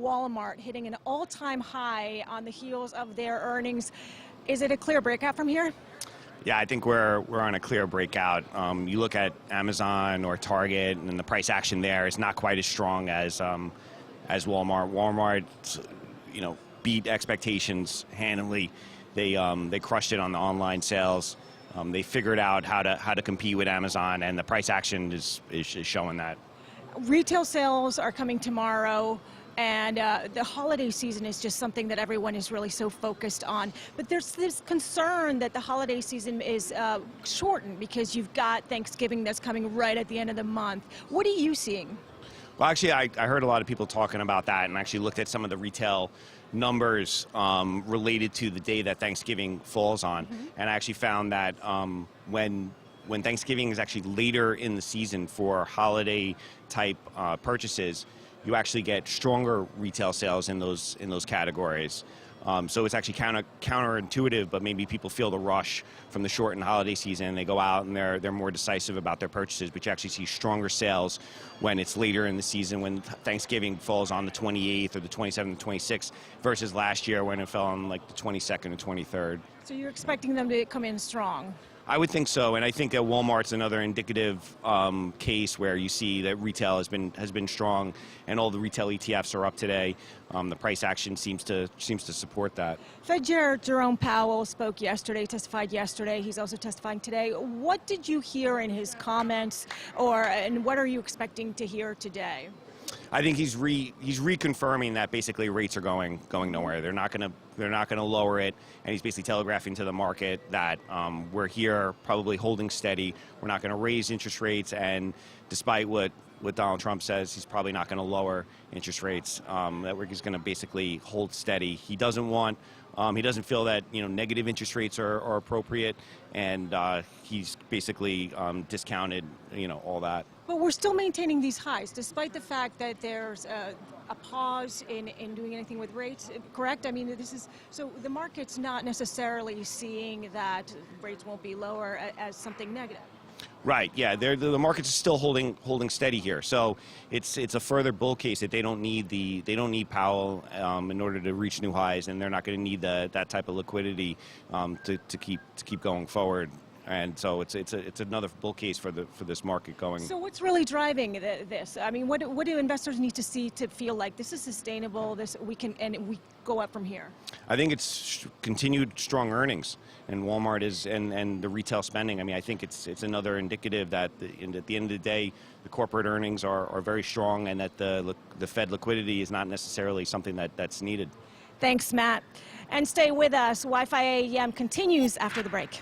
Walmart hitting an all-time high on the heels of their earnings. Is it a clear breakout from here? Yeah, I think we're on a clear breakout. You look at Amazon or Target, and the price action there is not quite as strong as Walmart. Walmart, beat expectations handily. They crushed it on the online sales. They figured out how to compete with Amazon, and the price action is showing that. Retail sales are coming tomorrow, and the holiday season is just something that everyone is really so focused on. But there's this concern that the holiday season is shortened because you've got Thanksgiving that's coming right at the end of the month. What are you seeing? Well, actually, I heard a lot of people talking about that, and actually looked at some of the retail numbers related to the day that Thanksgiving falls on, and I actually found that when Thanksgiving is actually later in the season for holiday type purchases, you actually get stronger retail sales in those categories. So it's actually counterintuitive, but maybe people feel the rush from the shortened holiday season. They go out and they're more decisive about their purchases, but you actually see stronger sales when it's later in the season, when Thanksgiving falls on the 28th or the 27th and 26th, versus last year when it fell on like the 22nd and 23rd. So you're expecting them to come in strong? I would think so, and I think that Walmart's another indicative case where you see that retail has been strong, and all the retail ETFs are up today. The price action seems to support that. Fed Chair Jerome Powell testified yesterday. He's also testifying today. What did you hear in his comments, and what are you expecting to hear today? I think he's reconfirming that basically rates are going nowhere. They're not going to lower it, and he's basically telegraphing to the market that we're here, probably holding steady. We're not going to raise interest rates, and despite what Donald Trump says, he's probably not going to lower interest rates. That he's going to basically hold steady. He doesn't feel that negative interest rates are appropriate, and he's basically discounted all that. But we're still maintaining these highs, despite the fact that there's a pause in doing anything with rates, correct? I mean, so the market's not necessarily seeing that rates won't be lower as something negative. Right. Yeah. The markets are still holding steady here. So it's a further bull case that they don't need Powell in order to reach new highs, and they're not going to need that type of liquidity to keep going forward. And so it's another bull case for this market going. So what's really driving this? I mean, what do investors need to see to feel like this is sustainable? We go up from here. I think it's continued strong earnings, and Walmart and the retail spending. I mean, I think it's another indicative that at the end of the day, the corporate earnings are very strong, and that the Fed liquidity is not necessarily something that's needed. Thanks, Matt. And stay with us. Wi-Fi AEM continues after the break.